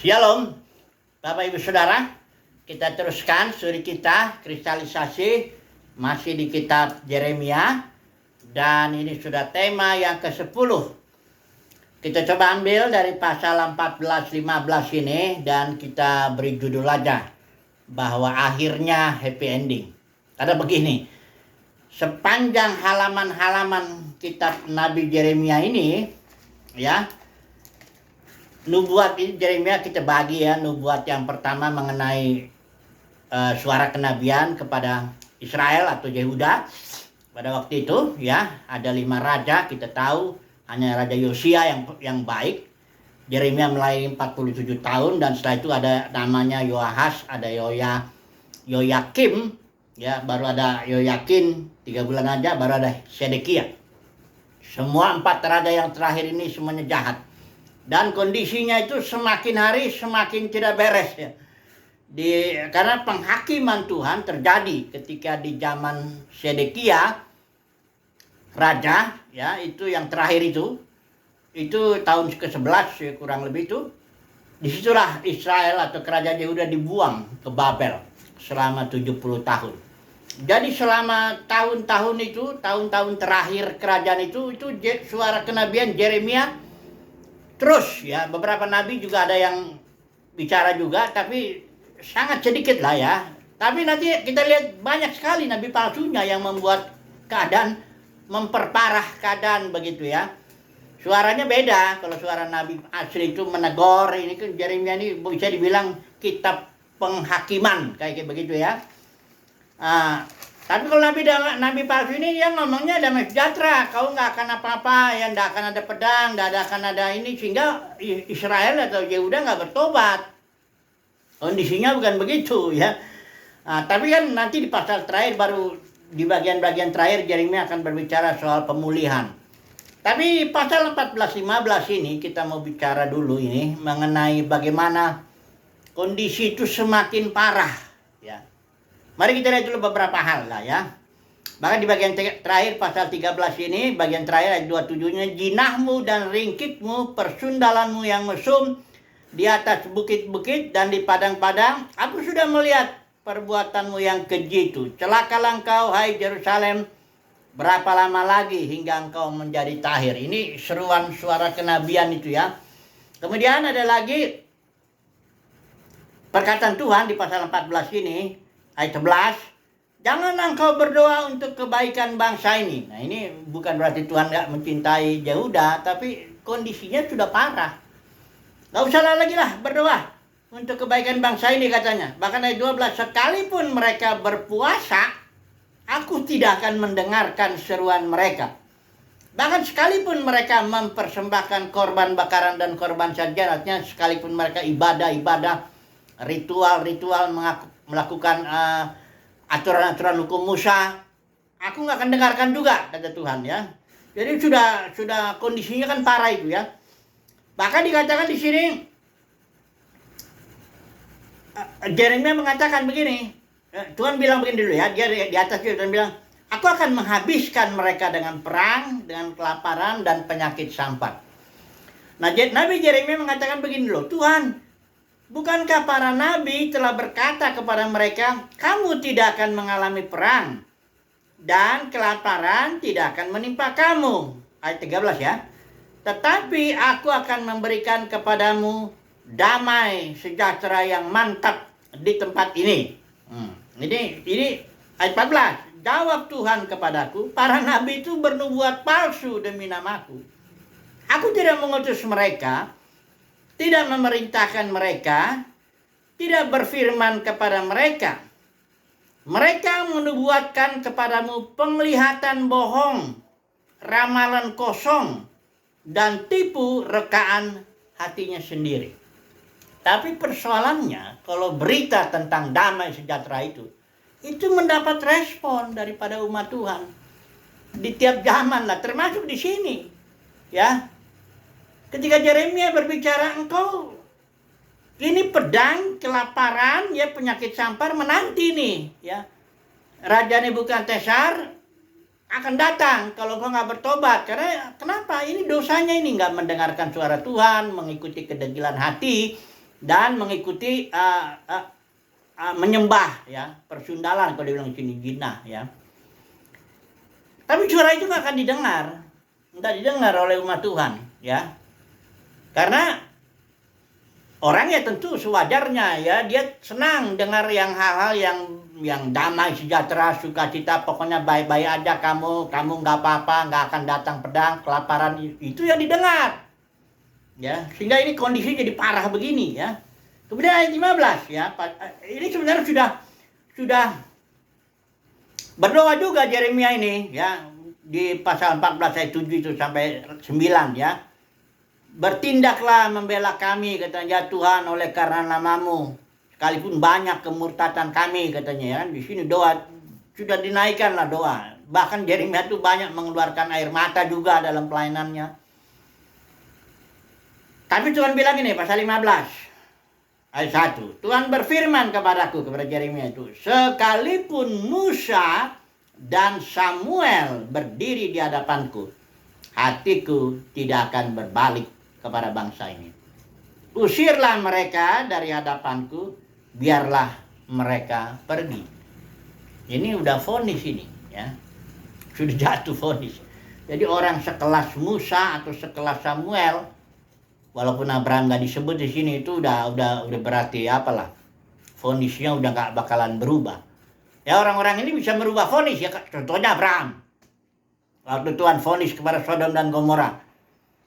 Shalom, Bapak Ibu Saudara. Kita teruskan studi kita kristalisasi masih di kitab Yeremia, dan ini sudah tema yang ke-10. Kita coba ambil dari pasal 14-15 ini dan kita beri judul aja bahwa akhirnya happy ending. Karena begini, sepanjang halaman-halaman kitab Nabi Yeremia ini ya, nubuat ini Yeremia kita bagi ya. Nubuat yang pertama mengenai suara kenabian kepada Israel atau Yehuda pada waktu itu ya. Ada 5 raja, kita tahu hanya Raja Yosia yang baik. Yeremia melayani 47 tahun, dan setelah itu ada namanya Yoahas, ada Yoyakim ya, baru ada Yoyakin 3 bulan aja, baru ada Sedekia. Semua 4 raja yang terakhir ini semuanya jahat. Dan kondisinya itu semakin hari semakin tidak beres ya. Karena penghakiman Tuhan terjadi ketika di zaman Sedekia raja ya, itu yang terakhir itu tahun ke-11 ya, kurang lebih itu. Disitulah Israel atau kerajaan Yehuda dibuang ke Babel selama 70 tahun. Jadi selama tahun-tahun itu, tahun-tahun terakhir kerajaan itu suara kenabian Yeremia terus ya. Beberapa nabi juga ada yang bicara juga, tapi sangat sedikit lah ya. Tapi nanti kita lihat banyak sekali nabi palsunya yang membuat keadaan, memperparah keadaan begitu ya. Suaranya beda. Kalau suara nabi asli itu menegur, ini kan Yeremia ini bisa dibilang kitab penghakiman kayak begitu ya. Tapi kalau nabi palsu ini yang ngomongnya damai sejahtera, kau nggak akan apa-apa, ya nggak akan ada pedang, nggak akan ada ini, sehingga Israel atau Yehuda nggak bertobat. Kondisinya bukan begitu ya. Tapi kan nanti di pasal terakhir, baru di bagian-bagian terakhir Yeremia akan berbicara soal pemulihan. Tapi pasal 14-15 ini kita mau bicara dulu ini mengenai bagaimana kondisi itu semakin parah ya. Mari kita lihat dulu beberapa hal lah ya. Bahkan di bagian terakhir pasal 13 ini, bagian terakhir ayat 27-nya, jinahmu dan ringkitmu, persundalanmu yang mesum di atas bukit-bukit dan di padang-padang, aku sudah melihat perbuatanmu yang keji itu. Celakalah engkau, hai Yerusalem, berapa lama lagi hingga engkau menjadi tahir. Ini seruan suara kenabian itu ya. Kemudian ada lagi perkataan Tuhan di pasal 14 ini, ayat 11, jangan engkau berdoa untuk kebaikan bangsa ini. Nah, ini bukan berarti Tuhan gak mencintai Yehuda, tapi kondisinya sudah parah. Gak usah lagi lah berdoa untuk kebaikan bangsa ini katanya. Bahkan ayat 12, sekalipun mereka berpuasa, aku tidak akan mendengarkan seruan mereka. Bahkan sekalipun mereka mempersembahkan korban bakaran dan korban sajian, artinya sekalipun mereka ibadah, ritual-ritual, melakukan aturan-aturan hukum Musa, aku nggak akan dengarkan juga, kata Tuhan ya. Jadi sudah kondisinya kan parah itu ya. Bahkan dikatakan di sini, Yeremia mengatakan begini, Tuhan bilang begini dulu ya, dia di atas itu Tuhan bilang, aku akan menghabiskan mereka dengan perang, dengan kelaparan dan penyakit sampar. Nah, Nabi Yeremia mengatakan begini loh, Tuhan, bukankah para nabi telah berkata kepada mereka, kamu tidak akan mengalami perang dan kelaparan tidak akan menimpa kamu. Ayat 13 ya. Tetapi aku akan memberikan kepadamu damai sejahtera yang mantap di tempat ini. Ini ayat 14. Jawab Tuhan kepadaku, para nabi itu bernubuat palsu demi namaku. Aku tidak mengutus mereka, tidak memerintahkan mereka, tidak berfirman kepada mereka. Mereka menubuatkan kepadamu penglihatan bohong, ramalan kosong, dan tipu rekaan hatinya sendiri. Tapi persoalannya, kalau berita tentang damai sejahtera itu mendapat respon daripada umat Tuhan. Di tiap zaman lah, termasuk di sini. Ya. Ketika Yeremia berbicara, engkau ini pedang, kelaparan, ya penyakit sampar menanti nih, ya. Raja Nebukadnezar akan datang kalau engkau nggak bertobat. Karena kenapa? Ini dosanya ini nggak mendengarkan suara Tuhan, mengikuti kedegilan hati, dan mengikuti menyembah ya, persundalan kalau dibilang sini jinah ya. Tapi suara itu nggak akan didengar oleh umat Tuhan ya. Karena orang ya tentu sewajarnya ya, dia senang dengar yang hal-hal yang damai, sejahtera, sukacita, pokoknya baik-baik aja, kamu nggak apa-apa, nggak akan datang pedang, kelaparan, itu yang didengar. Ya, sehingga ini kondisi jadi parah begini ya. Kemudian ayat 15 ya, ini sebenarnya sudah berdoa juga Yeremia ini ya, di pasal 14 ayat 7 itu sampai 9 ya. Bertindaklah membela kami, katanya, ya Tuhan, oleh karena namamu, sekalipun banyak kemurtatan kami, katanya ya. Di sini doa sudah dinaikkanlah doa. Bahkan Yeremia itu banyak mengeluarkan air mata juga dalam pelayanannya. Tapi Tuhan bilang ini, pasal 15 ayat 1. Tuhan berfirman kepadaku, kepada Yeremia itu, sekalipun Musa dan Samuel berdiri di hadapanku, hatiku tidak akan berbalik kepada bangsa ini. Usirlah mereka dari hadapanku, biarlah mereka pergi. Ini udah vonis ini ya. Sudah jatuh vonis. Jadi orang sekelas Musa atau sekelas Samuel, walaupun Abraham nggak disebut di sini, itu udah berarti apalah, vonisnya udah nggak bakalan berubah. Ya, orang-orang ini bisa merubah vonis ya. Contohnya Abraham. Waktu Tuhan vonis kepada Sodom dan Gomora.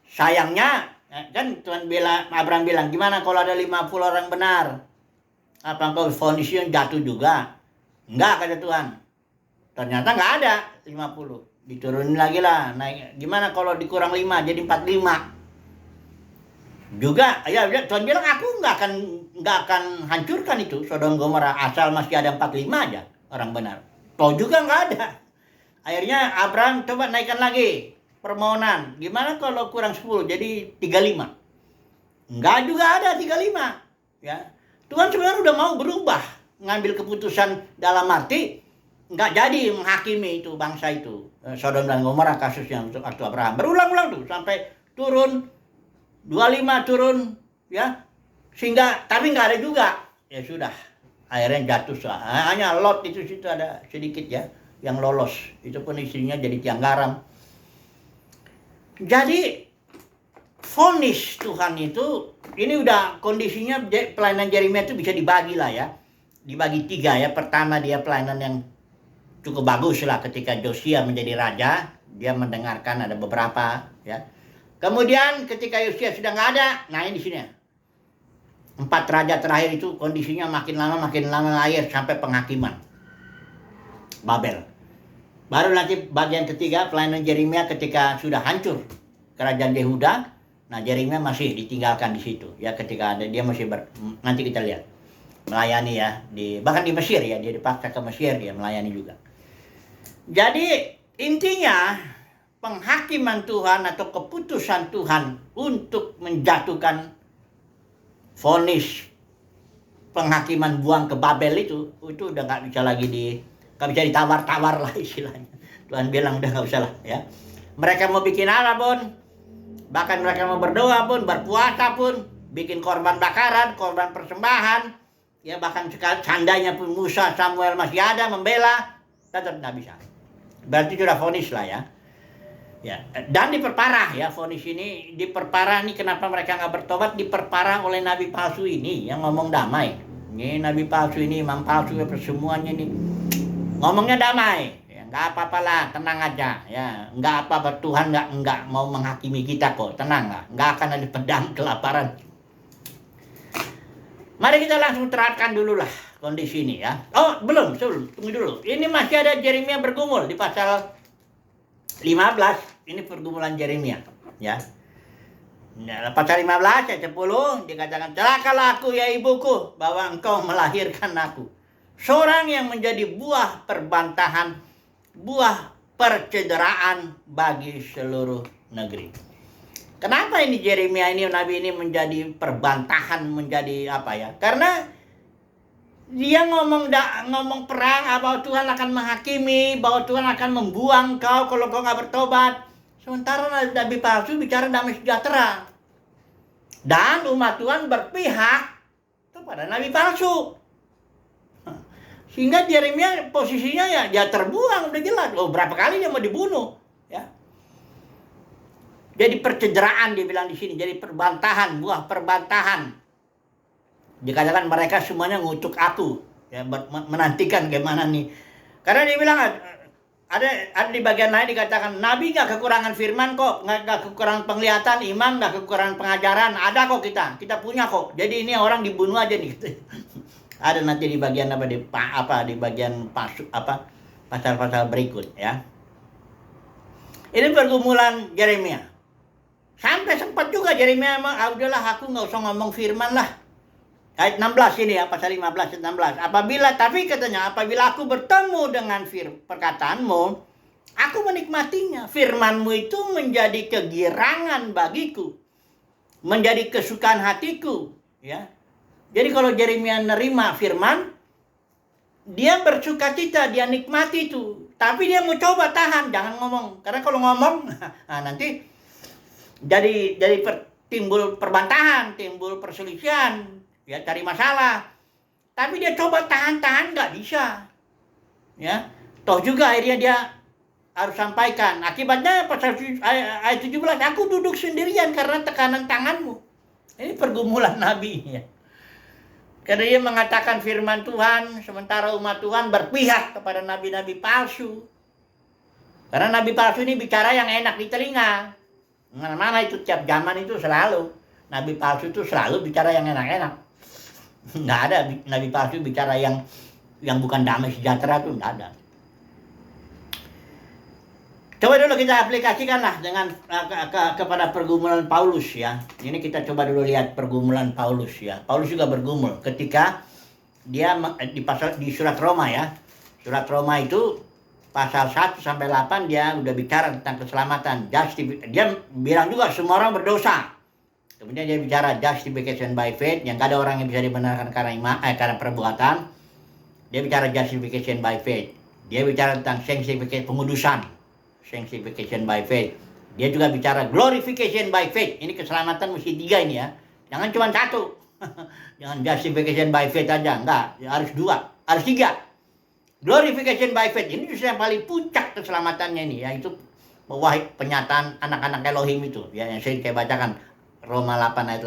Sayangnya kan Tuhan bilang, Abraham bilang, gimana kalau ada 50 orang benar? Apa engkau vonisnya jatuh juga? Enggak, kata Tuhan. Ternyata nggak ada 50. Diturunin lagi lah. Naik. Gimana kalau dikurang 5 jadi 45? Juga ya Tuhan bilang, aku nggak akan hancurkan itu Sodom Gomora asal masih ada 45 aja orang benar. Toh juga nggak ada. Akhirnya Abraham coba naikkan lagi permohonan. Gimana kalau kurang 10 jadi 35? Nggak juga ada 35 ya. Tuhan sebenarnya udah mau berubah, ngambil keputusan dalam arti nggak jadi menghakimi itu bangsa itu, Sodom dan Gomora kasusnya waktu Abraham. Berulang-ulang tuh sampai turun 25 turun ya, sehingga tapi nggak ada juga. Ya sudah, akhirnya jatuh. Hanya Lot itu situ ada sedikit ya yang lolos, itu pun istrinya jadi tiang garam. Jadi vonis Tuhan itu, ini udah kondisinya pelayanan Yeremia itu bisa dibagi lah ya, dibagi 3 ya. Pertama, dia pelayanan yang cukup bagus lah ketika Yosia menjadi raja, dia mendengarkan ada beberapa ya. Kemudian ketika Yosia sudah nggak ada, nah ini di sini 4 raja terakhir itu kondisinya makin lama air sampai penghakiman Babel. Baru nanti bagian ketiga pelayanan Yeremia ketika sudah hancur kerajaan Yehuda. Nah, Yeremia masih ditinggalkan di situ ya, ketika ada dia masih nanti kita lihat melayani ya, bahkan di Mesir ya, dia dipaksa ke Mesir, dia melayani juga. Jadi intinya penghakiman Tuhan atau keputusan Tuhan untuk menjatuhkan vonis penghakiman buang ke Babel itu udah nggak bisa lagi nggak bisa ditawar-tawar lah istilahnya. Tuhan bilang udah nggak usah lah ya. Mereka mau bikin apa pun, bahkan mereka mau berdoa pun, berpuasa pun, bikin korban bakaran, korban persembahan, ya bahkan seandainya pun Musa, Samuel masih ada membela, tetap nggak bisa. Berarti sudah vonis lah ya. Ya, dan diperparah ya, vonis ini diperparah nih. Kenapa mereka nggak bertobat? Diperparah oleh nabi palsu ini yang ngomong damai. Ini nabi palsu ini, imam palsu, semuanya ini ngomongnya damai. Ya, nggak apa-apalah, tenang aja. Ya, nggak apa-apa, Tuhan nggak mau menghakimi kita kok, tenang lah. Nggak akan ada pedang kelaparan. Mari kita langsung terapkan dulu lah kondisi ini ya. Oh belum, tunggu dulu. Ini masih ada Yeremia bergumul di pasal 15. Ini pergumulan Yeremia ya. Nah, pasal 15 ayat 10 dikatakan, celakalah aku ya ibuku, bahwa engkau melahirkan aku, seorang yang menjadi buah perbantahan, buah percederaan bagi seluruh negeri. Kenapa ini Yeremia ini, nabi ini menjadi perbantahan, menjadi apa ya? Karena dia ngomong perang, bahwa Tuhan akan menghakimi, bahwa Tuhan akan membuang kau kalau kau nggak bertobat. Sementara nabi palsu bicara damai sejahtera. Dan umat Tuhan berpihak kepada nabi palsu. Sehingga Yeremia posisinya ya dia terbuang, udah jelas. Oh, berapa kali dia mau dibunuh, ya. Jadi percederaan dia bilang di sini, jadi perbantahan, buah perbantahan. Dikatakan mereka semuanya ngutuk aku, ya, menantikan gimana nih. Karena dia bilang ada di bagian lain dikatakan nabi nggak kekurangan firman kok, nggak kekurangan penglihatan, imam nggak kekurangan pengajaran, ada kok kita punya kok. Jadi ini orang dibunuh aja nih. Gitu. Ada nanti di bagian di bagian pasal-pasal berikut, ya. Ini pergumulan Yeremia. Sampai sempat juga Yeremia udahlah aku nggak usah ngomong firman lah. Ayat 16 ini ya, pasal 15 16. Tapi katanya apabila aku bertemu dengan perkataanmu, aku menikmatinya. Firmanmu itu menjadi kegirangan bagiku, menjadi kesukaan hatiku, ya. Jadi kalau Yeremia nerima firman, dia bersuka cita, dia nikmati itu. Tapi dia mau coba tahan, jangan ngomong. Karena kalau ngomong, nanti jadi timbul perbantahan, timbul perselisihan, ya, cari masalah. Tapi dia coba tahan-tahan, nggak bisa. Ya, toh juga akhirnya dia harus sampaikan. Akibatnya pasal ayat 17, aku duduk sendirian karena tekanan tanganmu. Ini pergumulan Nabi, ya. Karena dia mengatakan firman Tuhan, sementara umat Tuhan berpihak kepada nabi-nabi palsu. Karena nabi palsu ini bicara yang enak di telinga. Mana itu tiap zaman itu selalu. Nabi palsu itu selalu bicara yang enak-enak. Nggak ada nabi palsu bicara yang bukan damai sejahtera tuh, nggak ada. Coba dulu kita aplikasikanlah dengan kepada pergumulan Paulus, ya. Ini kita coba dulu lihat pergumulan Paulus, ya. Paulus juga bergumul ketika dia di surat Roma, ya. Surat Roma itu pasal 1 sampai 8 dia udah bicara tentang keselamatan. Dia bilang juga semua orang berdosa. Kemudian dia bicara justification by faith, yang gak ada orang yang bisa dibenarkan karena perbuatan. Dia bicara justification by faith. Dia bicara tentang sanctification by faith. Dia juga bicara glorification by faith. Ini keselamatan mesti 3 ini, ya. Jangan cuma 1. Jangan justification by faith aja, enggak. Ya, harus 2, harus 3. Glorification by faith ini justru yang paling puncak keselamatannya ini, yaitu bahwa penyataan anak-anak Elohim itu, ya, yang saya bacakan Roma 8 ayat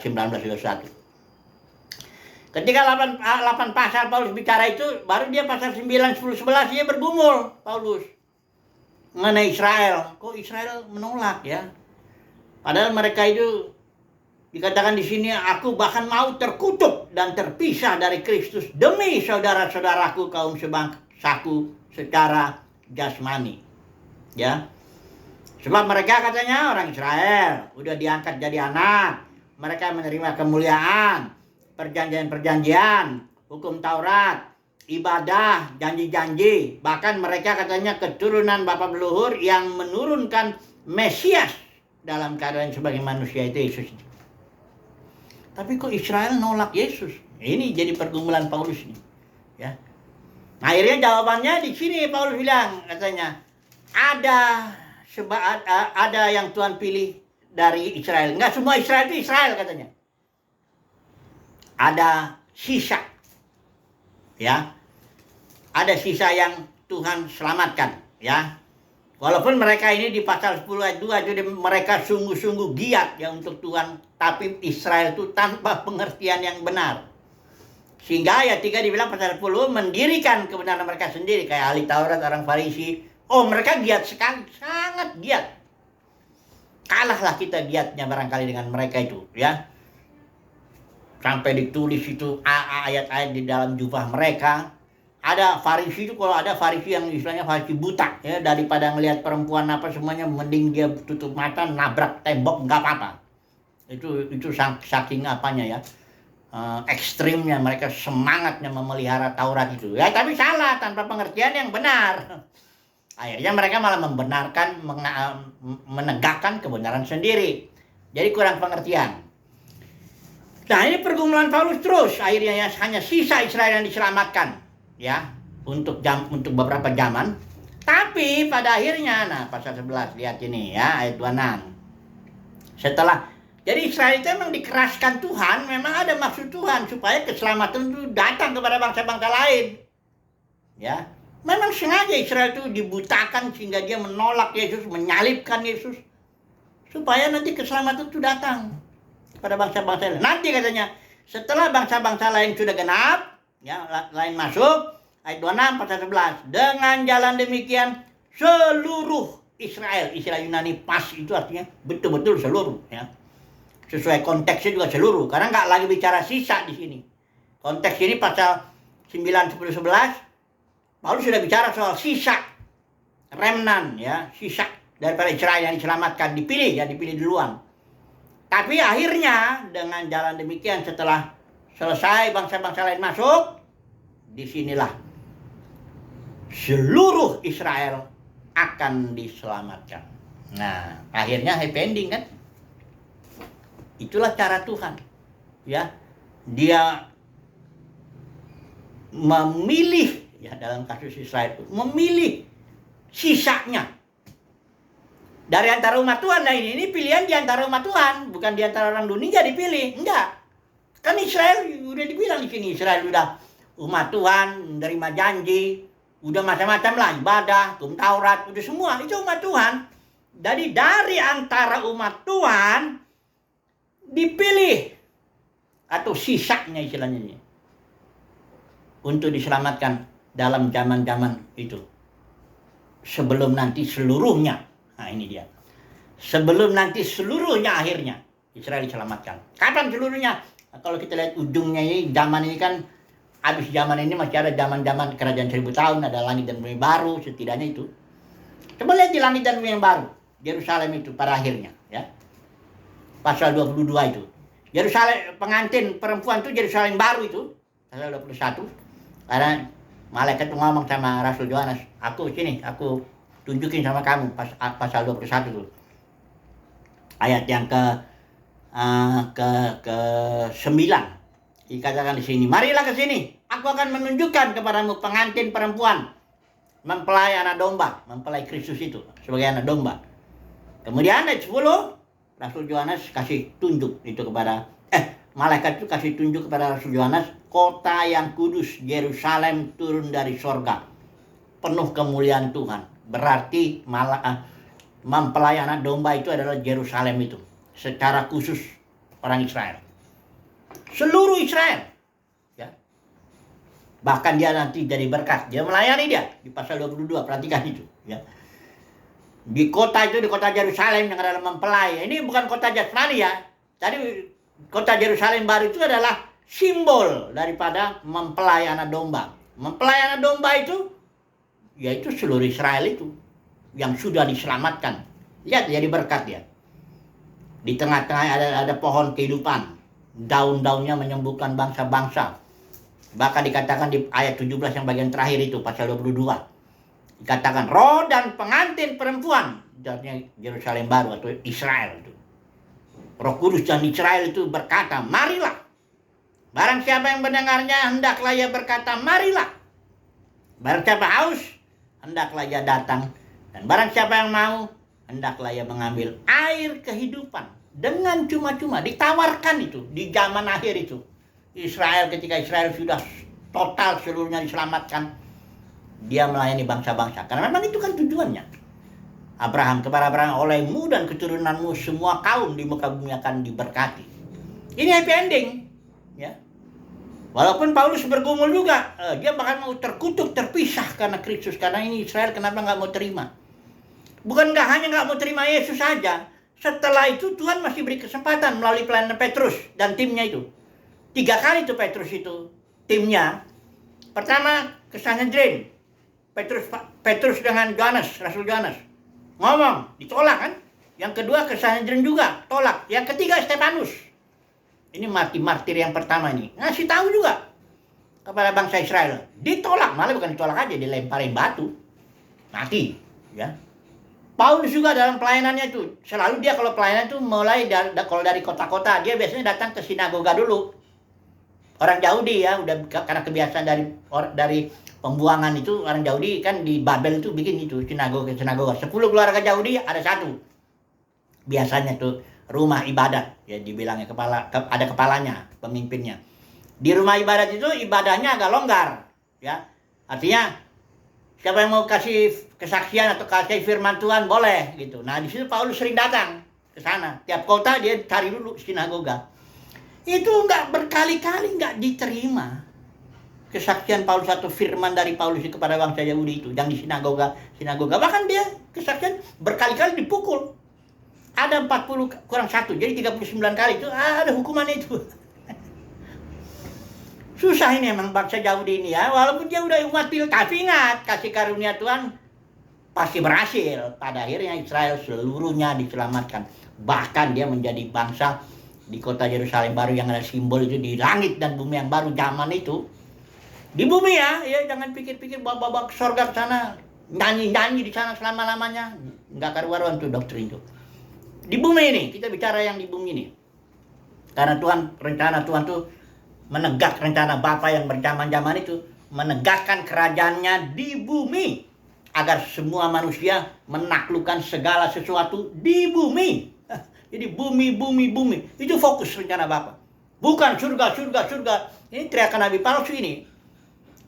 19-21. Ketika 8 pasal Paulus bicara itu, baru dia pasal 9, 10, 11 dia bergumul Paulus mengenai Israel. Kok Israel menolak, ya? Padahal mereka itu dikatakan di sini, aku bahkan mau terkutuk dan terpisah dari Kristus demi saudara-saudaraku kaum sebangsaku secara jasmani, ya. Sebab mereka katanya orang Israel udah diangkat jadi anak, mereka menerima kemuliaan, perjanjian-perjanjian, hukum Taurat, ibadah, janji-janji. Bahkan mereka katanya keturunan Bapa leluhur yang menurunkan Mesias dalam keadaan sebagai manusia, itu Yesus. Tapi kok Israel nolak Yesus? Ini jadi pergumulan Paulus ini, ya. Akhirnya jawabannya di sini Paulus bilang, katanya ada yang Tuhan pilih dari Israel. Enggak semua Israel itu Israel, katanya. Ada sisa, ya. Ada sisa yang Tuhan selamatkan, ya. Walaupun mereka ini di pasal 10 ayat 2 jadi mereka sungguh-sungguh giat, ya, untuk Tuhan, tapi Israel itu tanpa pengertian yang benar. Sehingga ayat 3 dibilang pasal 10 mendirikan kebenaran mereka sendiri kayak ahli Taurat, orang Farisi. Oh, mereka giat sekali, sangat giat. Kalahlah kita giatnya barangkali dengan mereka itu, ya. Sampai ditulis itu ayat-ayat di dalam jubah mereka. Ada Farisi itu, kalau ada Farisi yang istilahnya Farisi buta, ya, daripada ngelihat perempuan apa semuanya, mending dia tutup mata, nabrak tembok, nggak apa-apa. Itu saking apanya, ya, ekstrimnya mereka, semangatnya memelihara Taurat itu, ya. Tapi salah, tanpa pengertian yang benar. Akhirnya mereka malah membenarkan, menegakkan kebenaran sendiri. Jadi kurang pengertian. Nah, ini pergumulan Paulus terus. Akhirnya, ya, hanya sisa Israel yang diselamatkan, ya, untuk beberapa zaman. Tapi pada akhirnya, nah, pasal 11, lihat ini, ya, ayat 26. Setelah Jadi Israel itu memang dikeraskan Tuhan, memang ada maksud Tuhan supaya keselamatan itu datang kepada bangsa-bangsa lain. Ya, memang sengaja Israel itu dibutakan sehingga dia menolak Yesus, menyalibkan Yesus, supaya nanti keselamatan itu datang kepada bangsa-bangsa lain. Nanti katanya, setelah bangsa-bangsa lain sudah genap, ya, lain masuk, ayat 26 pasal 11, dengan jalan demikian seluruh Israel, istilah Yunani pas itu artinya betul-betul seluruh, ya. Sesuai konteksnya juga seluruh, karena nggak lagi bicara sisa di sini. Konteks ini pasal 9, 10, 11, Paulus sudah bicara soal sisa, remnant, ya, sisa daripada Israel yang diselamatkan, dipilih duluan. Tapi akhirnya dengan jalan demikian setelah selesai bangsa-bangsa lain masuk, disinilah seluruh Israel akan diselamatkan. Nah, akhirnya happy ending kan? Itulah cara Tuhan, ya. Dia memilih, ya, dalam kasus Israel itu memilih sisanya dari antara umat Tuhan. Nah, ini pilihan di antara umat Tuhan, bukan di antara orang dunia dipilih, enggak. Kan Israel udah dibilang di sini, Israel udah umat Tuhan, menerima janji, udah macam-macam lah, ibadah, hukum Taurat, udah semua itu umat Tuhan. Jadi dari antara umat Tuhan dipilih atau sisanya istilahnya ini untuk diselamatkan dalam zaman-zaman itu, sebelum nanti seluruhnya. Nah, ini dia, sebelum nanti seluruhnya akhirnya Israel diselamatkan. Kapan seluruhnya? Nah, kalau kita lihat ujungnya ini, zaman ini kan habis, zaman ini masih ada zaman-zaman kerajaan 1000 tahun, ada langit dan bumi baru setidaknya itu. Coba lihat di langit dan bumi yang baru, Yerusalem itu pada akhirnya, ya. Pasal 22 itu. Yerusalem, pengantin perempuan itu Yerusalem baru itu. Pasal 21. Karena malaikat itu ngomong sama Rasul Yohanes, aku tunjukin sama kamu, pasal 21 itu. Ayat yang ke 9. Dikatakan di sini, marilah ke sini, aku akan menunjukkan kepadamu pengantin perempuan mempelai anak domba, mempelai Kristus itu sebagai anak domba. Kemudian ayat 10, Rasul Yohanes kasih tunjuk itu kepada malaikat itu kasih tunjuk kepada Rasul Yohanes, kota yang kudus Yerusalem turun dari sorga, penuh kemuliaan Tuhan. Berarti mempelai anak domba itu adalah Yerusalem itu, secara khusus orang Israel, seluruh Israel, ya. Bahkan dia nanti jadi berkat, dia melayani dia di pasal 22, perhatikan itu, ya. Di kota itu, di kota Yerusalem yang adalah mempelai. Ini bukan kota jasmani, ya. Jadi kota Yerusalem baru itu adalah simbol daripada mempelai anak domba. Mempelai anak domba itu, yaitu seluruh Israel itu yang sudah diselamatkan. Lihat, jadi berkat ya. Di tengah-tengah ada pohon kehidupan, daun-daunnya menyembuhkan bangsa-bangsa. Bahkan dikatakan di ayat 17 yang bagian terakhir itu, pasal 22. Dikatakan roh dan pengantin perempuan, artinya Yerusalem baru atau Israel itu. Roh Kudus dan Israel itu berkata, marilah. Barang siapa yang mendengarnya, hendaklah ia berkata, marilah. Barang siapa haus, hendaklah ia datang. Dan barang siapa yang mau, hendaklah ia mengambil air kehidupan. Dengan cuma-cuma, ditawarkan itu, di zaman akhir itu. Israel, ketika Israel sudah total seluruhnya diselamatkan, dia melayani bangsa-bangsa. Karena memang itu kan tujuannya. Abraham, kepada Abraham, olehmu dan keturunanmu semua kaum di muka bumi akan diberkati. Ini happy ending, ya. Walaupun Paulus bergumul juga, dia bahkan mau terkutuk, terpisah karena Kristus. Karena ini Israel kenapa nggak mau terima? Bukan hanya nggak mau terima Yesus saja. Setelah itu Tuhan masih beri kesempatan melalui pelayanan Petrus dan timnya itu. 3 kali itu Petrus itu, timnya. Pertama, ke Sanhedrin. Petrus dengan Yohanes, Rasul Yohanes, ngomong, ditolak kan? Yang kedua ke Sanhedrin juga, tolak. Yang ketiga Stefanus. Ini martir yang pertama ini. Ngasih tahu juga kepada bangsa Israel. Ditolak, malah bukan ditolak aja, dilemparin batu. Mati, ya. Paulus juga dalam pelayanannya itu, selalu dia kalau pelayanan itu mulai kalau dari kota-kota, dia biasanya datang ke sinagoga dulu. Orang Yahudi ya, udah karena kebiasaan dari pembuangan itu, orang Yahudi kan di Babel itu bikin itu sinagoga. 10 keluarga Yahudi ada satu. Biasanya tuh rumah ibadat, ya dibilangnya ada kepalanya, pemimpinnya. Di rumah ibadat itu ibadahnya agak longgar, ya. Artinya siapa yang mau kasih kesaksian atau kasih firman Tuhan boleh gitu. Nah di situ Paulus sering datang ke sana. Tiap kota dia cari dulu sinagoga. Itu berkali-kali nggak diterima kesaksian Paulus atau firman dari Paulus kepada bangsa Yahudi itu yang di sinagoga. Bahkan dia kesaksian berkali-kali dipukul. Ada 40 kurang 1, jadi 39 kali itu ada hukumannya itu. Susah ini emang bangsa Yahudi ini ya, walaupun dia udah umat pilih, tapi ingat kasih karunia Tuhan pasti berhasil. Pada akhirnya Israel seluruhnya diselamatkan. Bahkan dia menjadi bangsa di kota Yerusalem baru yang ada simbol itu di langit dan bumi yang baru zaman itu. Di bumi ya jangan pikir-pikir bawa ke surga ke sana, nyanyi-nyanyi di sana selama-lamanya. Enggak karu-karuan tuh doktrin itu. Di bumi ini, kita bicara yang di bumi ini. Karena rencana Tuhan tuh menegak rencana Bapa yang berzaman-zaman itu, menegakkan kerajaannya di bumi agar semua manusia menaklukkan segala sesuatu di bumi. Jadi bumi. Itu fokus rencana Bapa. Bukan surga. Ini teriakan Nabi palsu ini.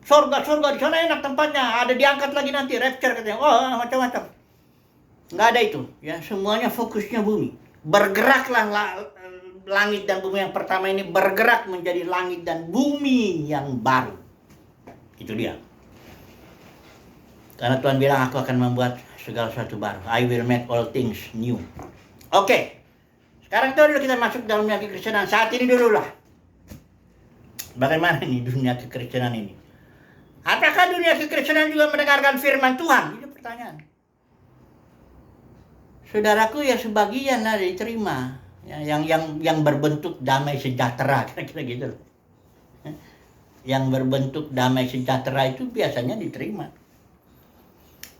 Surga di sana enak tempatnya, ada diangkat lagi nanti rapture katanya. Oh, macam-macam. Nggak ada itu, ya. Semuanya fokusnya bumi. Bergeraklah langit dan bumi yang pertama ini bergerak menjadi langit dan bumi yang baru. Itu dia. Karena Tuhan bilang aku akan membuat segala sesuatu baru. I will make all things new. Oke. Sekarang kita masuk dalam dunia kekristenan. Saat ini dulu lah. Bagaimana nih dunia kekristenan ini? Apakah dunia kekristenan juga mendengarkan firman Tuhan? Itu pertanyaan. Saudaraku ya sebagian ada diterima. Ya, yang berbentuk damai sejahtera, kira-kira gitu. Yang berbentuk damai sejahtera itu biasanya diterima.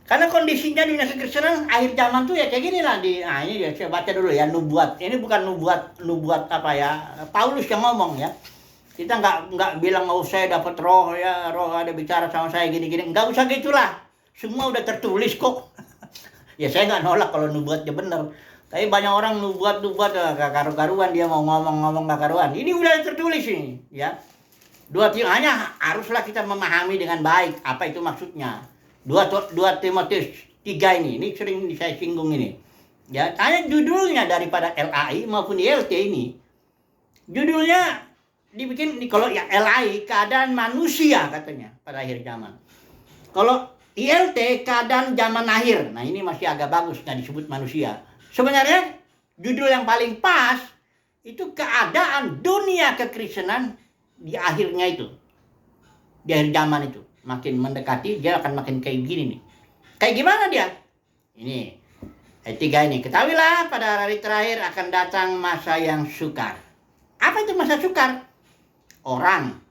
Karena kondisinya dunia kekristenan akhir zaman tuh ya kayak gini lah. Ini ya saya baca dulu ya, nubuat. Ini bukan nubuat apa ya, Paulus yang ngomong ya. Kita nggak bilang saya dapat roh ya, roh ada bicara sama saya gini-gini. Nggak usah gitulah. Semua udah tertulis kok. Ya saya nggak nolak kalau nubuatnya benar. Tapi banyak orang nubuat gak karu-karuan, dia mau ngomong gak karuan. Ini udah tertulis ini, ya. Hanya haruslah kita memahami dengan baik apa itu maksudnya. 2 Timotius 3 ini sering saya singgung ini. Ya, hanya judulnya daripada LAI maupun ILT ini. Judulnya dibikin kalau ya LAI keadaan manusia katanya pada akhir zaman. Kalau ILT keadaan zaman akhir. Nah, ini masih agak bagus nggak disebut manusia. Sebenarnya judul yang paling pas itu keadaan dunia kekristenan di akhirnya itu. Di akhir zaman itu. Makin mendekati dia akan makin kayak gini nih. Kayak gimana dia? Ini ayat 3 ini. Ketahuilah pada hari terakhir akan datang masa yang sukar. Apa itu masa sukar? Orang.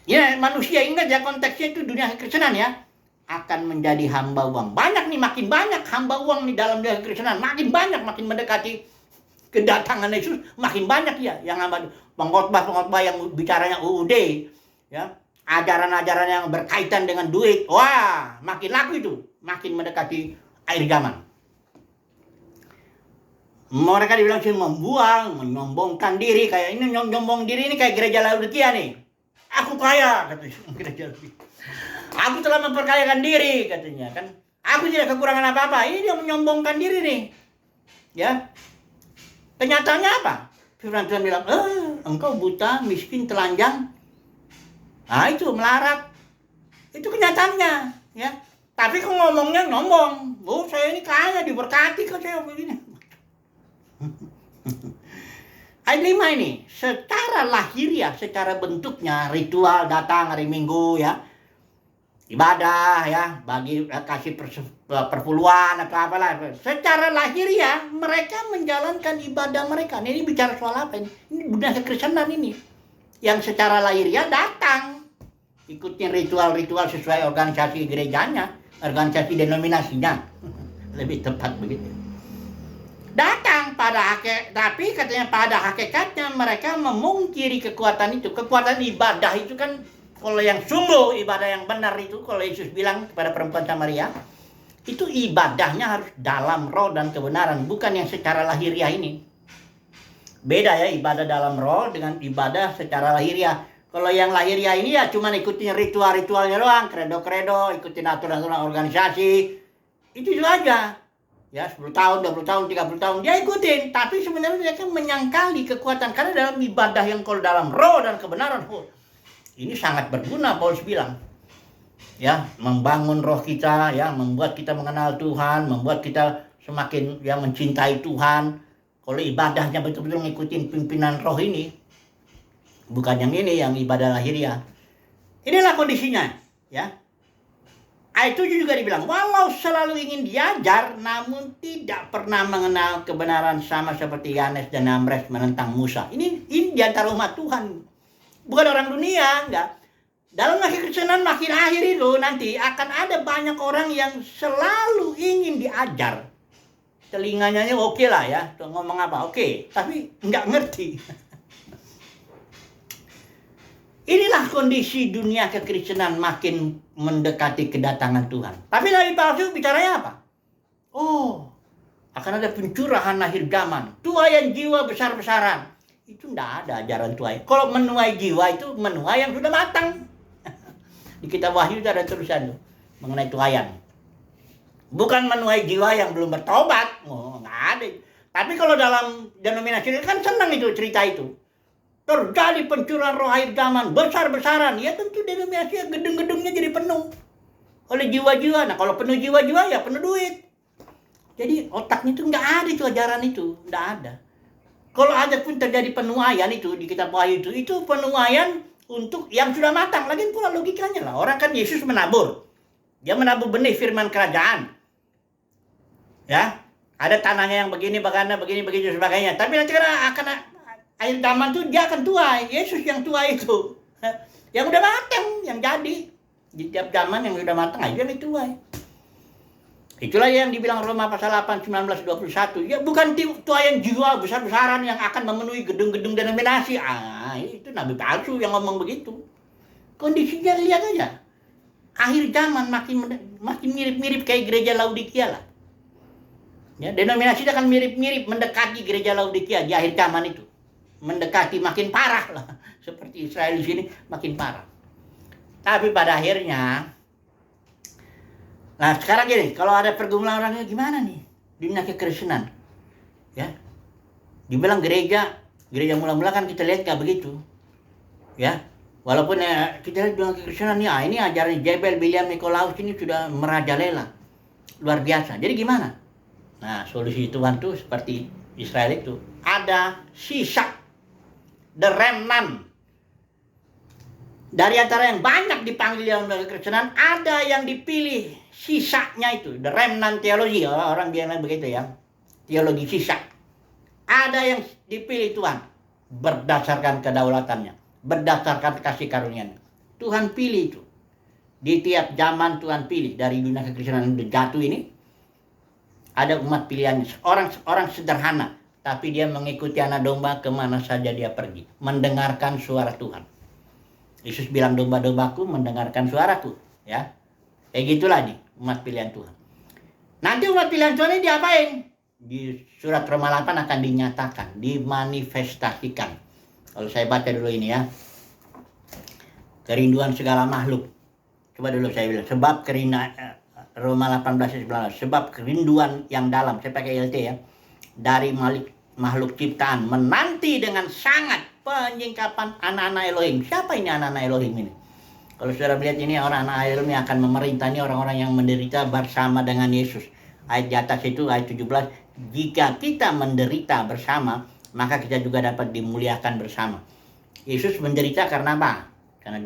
Ya manusia, ingat ya konteksnya itu dunia kekristenan ya. Akan menjadi hamba uang. Banyak nih, makin banyak hamba uang nih dalam dunia kekristenan. Makin banyak, makin mendekati kedatangan Yesus. Makin banyak ya yang hamba. Pengkhotbah yang bicaranya UUD. Ya. Ajaran-ajaran yang berkaitan dengan duit. Wah, makin laku itu. Makin mendekati akhir zaman. Mereka dibilang sih membuang, menyombongkan diri. Kayak ini nyombong diri ini kayak gereja Laodikia nih. Aku kaya, katanya gereja Laodikia. Aku telah memperkayakan diri, katanya kan. Aku tidak kekurangan apa-apa. Ini dia menyombongkan diri nih. Ya. Kenyataannya apa? Firman Tuhan bilang, engkau buta, miskin, telanjang. Nah itu melarat. Itu kenyataannya. Ya. Tapi kok ngomongnya nyombong. Oh saya ini kaya, diberkati kok saya begini. Ayat 5 ini, secara lahiriah, secara bentuknya, ritual datang hari Minggu ya, ibadah ya, bagi kasih perpuluhan atau apalah. Secara lahiriah mereka menjalankan ibadah mereka. Ini bicara soal apa ini? Ini dunia kekristenan ini. Yang secara lahiriah datang, ikutin ritual-ritual sesuai organisasi gerejanya, organisasi denominasinya. Lebih tepat begitu. Datang tapi katanya pada hakikatnya mereka memungkiri kekuatan itu. Kekuatan ibadah itu kan, kalau yang sungguh ibadah yang benar itu, kalau Yesus bilang kepada perempuan Samaria, itu ibadahnya harus dalam roh dan kebenaran, bukan yang secara lahiriah ini. Beda ya ibadah dalam roh dengan ibadah secara lahiriah. Kalau yang lahiriah ini ya cuma ikutin ritual-ritualnya doang, kredo-kredo, ikutin aturan-aturan organisasi. Itu aja. Ya 10 tahun, 20 tahun, 30 tahun dia ikutin. Tapi sebenarnya dia kan menyangkali kekuatan. Karena dalam ibadah yang kalau dalam roh dan kebenaran, ini sangat berguna Paulus bilang. Ya, membangun roh kita, ya, membuat kita mengenal Tuhan, membuat kita semakin yang mencintai Tuhan. Kalau ibadahnya betul-betul ngikutin pimpinan roh ini, bukan yang ini, yang ibadah lahiriah. Inilah kondisinya, ya. Ayat 7 juga dibilang, walau selalu ingin diajar, namun tidak pernah mengenal kebenaran sama seperti Yanes dan Yambres menentang Musa. Ini di antara umat Tuhan, bukan orang dunia, enggak. Dalam masa Kristenan makin akhir itu nanti akan ada banyak orang yang selalu ingin diajar. Telinganya oke lah ya, ngomong apa oke, tapi nggak ngerti. Inilah kondisi dunia kekristenan makin mendekati kedatangan Tuhan. Tapi nabi palsu bicaranya apa? Oh, akan ada pencurahan akhir zaman, tuaian jiwa besar-besaran. Itu nggak ada ajaran tuai. Kalau menuai jiwa itu menuai yang sudah matang. Di kitab Wahyu itu ada tulisan tuh mengenai tuaian. Bukan menuai jiwa yang belum bertobat. Oh, nggak ada. Tapi kalau dalam denominasi ini kan senang itu cerita itu. Terjadi pencurahan roh akhir zaman besar-besaran. Ya tentu denominasi gedung-gedungnya jadi penuh oleh jiwa-jiwa. Nah kalau penuh jiwa-jiwa ya penuh duit. Jadi otaknya itu nggak ada itu ajaran itu. Nggak ada. Kalau ada pun terjadi penuaian itu di kitab Wahyu itu penuaian untuk yang sudah matang. Lagi pula logikanya lah. Orang kan Yesus menabur. Dia menabur benih firman kerajaan. Ya. Ada tanahnya yang begini, begini, sebagainya. Tapi nanti akan akhir zaman tuh dia akan tuai. Yesus yang tuai itu. Yang udah matang, yang jadi. Di tiap zaman yang udah matang aja yang dituai. Itulah yang dibilang Roma pasal 8, 19, 21. Ya bukan tuaian jiwa besar-besaran yang akan memenuhi gedung-gedung denominasi. Itu nabi palsu yang ngomong begitu. Kondisinya lihat aja. Akhir zaman makin mirip-mirip kayak gereja Laodikia lah. Ya, denominasi akan mirip-mirip mendekati gereja Laodikia di akhir zaman itu. Mendekati makin parah lah. Seperti Israel di sini makin parah. Tapi pada akhirnya, nah sekarang gini, kalau ada pergumulan orangnya gimana nih? Dunia kekristenan. Ya. Dibilang gereja mula-mula kan kita lihat gak begitu. Ya. Walaupun kita lihat dunia kekristenan nih, ini ajaran Jebel, Biliam, Nikolaus ini sudah merajalela. Luar biasa. Jadi gimana? Nah, solusi Tuhan tuh seperti Israel itu. Ada sisa. The remnant. Dari antara yang banyak dipanggil dalam kekristenan, ada yang dipilih sisanya itu. The remnant teologi. Orang bilang begitu ya. Teologi sisa. Ada yang dipilih Tuhan. Berdasarkan kedaulatannya. Berdasarkan kasih karunia-Nya. Tuhan pilih itu. Di tiap zaman Tuhan pilih. Dari dunia kekristenan yang jatuh ini. Ada umat pilihannya. Orang sederhana. Tapi dia mengikuti anak domba kemana saja dia pergi. Mendengarkan suara Tuhan. Yesus bilang domba-dombaku mendengarkan suaraku. Ya. Kayak gitulah nih umat pilihan Tuhan. Nanti umat pilihan Tuhan ini diapain? Di surat Roma 8 akan dinyatakan. Dimanifestasikan. Kalau saya baca dulu ini ya. Kerinduan segala makhluk. Coba dulu saya bilang. Sebab Roma 18-19. Sebab kerinduan yang dalam. Saya pakai LT ya. Dari makhluk ciptaan. Menanti dengan sangat penyingkapan anak-anak Elohim. Siapa ini anak-anak Elohim ini? Kalau saudara melihat ini orang-anak Elohim yang akan memerintah ini orang-orang yang menderita bersama dengan Yesus. Ayat di atas itu, ayat 17. Jika kita menderita bersama, maka kita juga dapat dimuliakan bersama. Yesus menderita karena apa? Karena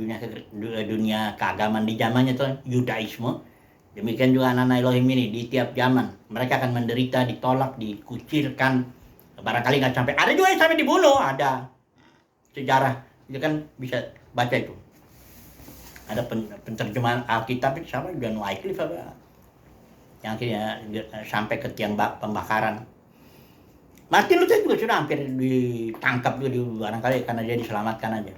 dunia keagamaan di zamannya itu Yudaisme. Demikian juga anak-anak Elohim ini di tiap zaman. Mereka akan menderita, ditolak, dikucilkan. Barangkali nggak sampai. Ada juga yang sampai dibunuh. Ada. Sejarah itu kan bisa baca itu. Ada penterjemahan Alkitab itu sama John Wycliffe apa yang akhirnya sampai ke tiang pembakaran. Martin Luther juga sudah hampir ditangkap juga barangkali karena dia diselamatkan aja.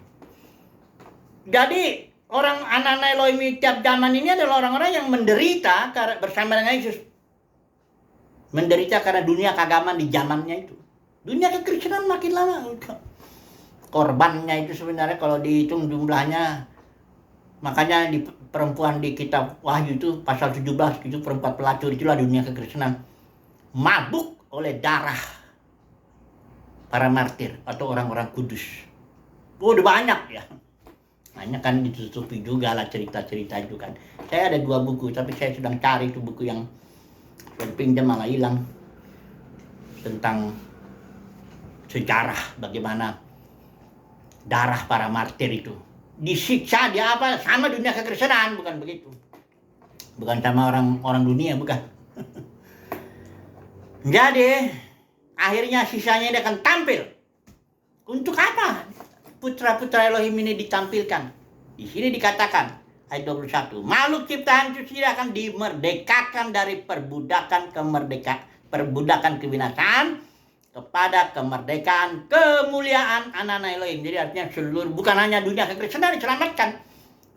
Jadi orang anak-anak Elohim tiap zaman ini adalah orang-orang yang menderita bersama dengan Yesus. Menderita karena dunia keagamaan di zamannya itu. Dunia kekristenan makin lama korbannya itu sebenarnya kalau dihitung jumlahnya, makanya di perempuan di kitab Wahyu itu pasal 17 itu perempuan pelacur, itulah dunia kekristenan mabuk oleh darah para martir atau orang-orang kudus. Udah banyak ya. Hanya kan ditutupi juga lah cerita-cerita itu kan. Saya ada 2 buku, tapi saya sedang cari itu buku yang pinjam malah hilang. Tentang sejarah bagaimana darah para martir itu disiksa, dia apa, sama dunia kekristenan, bukan begitu. Bukan sama orang dunia, bukan. Jadi, akhirnya sisanya dia akan tampil. Untuk apa? Putra-putra Elohim ini ditampilkan. Di sini dikatakan ayat 21, makhluk ciptaan itu tidak akan dimerdekakan dari perbudakan kebinasaan kepada kemerdekaan kemuliaan anak-anak Elohim. Jadi artinya seluruh, bukan hanya dunia kekristenan diselamatkan,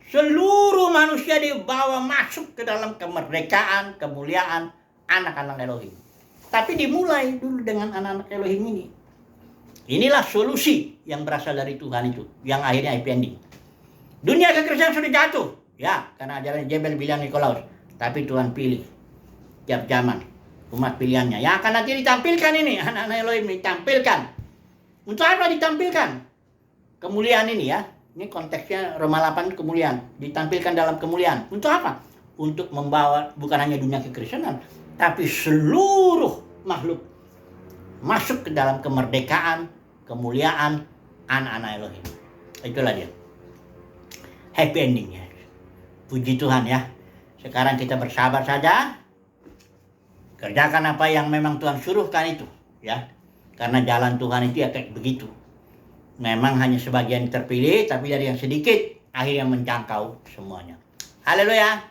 seluruh manusia dibawa masuk ke dalam kemerdekaan kemuliaan anak-anak Elohim. Tapi dimulai dulu dengan anak-anak Elohim ini. Inilah solusi yang berasal dari Tuhan itu, yang akhirnya happy ending. Dunia kekristenan sudah jatuh, ya, karena ajaran Jebel Biliam Nikolaus. Tapi Tuhan pilih tiap zaman umat pilihannya yang akan nanti ditampilkan ini, anak-anak Elohim ditampilkan. Untuk apa ditampilkan? Kemuliaan ini ya. Ini konteksnya Roma 8 kemuliaan, ditampilkan dalam kemuliaan. Untuk apa? Untuk membawa bukan hanya dunia kekristenan, tapi seluruh makhluk masuk ke dalam kemerdekaan, kemuliaan anak-anak Elohim. Itulah dia. Happy endingnya. Puji Tuhan ya. Sekarang kita bersabar saja. Kerjakan apa yang memang Tuhan suruhkan itu, ya. Karena jalan Tuhan itu ya kayak begitu. Memang hanya sebagian terpilih, tapi dari yang sedikit akhirnya menjangkau semuanya. Haleluya.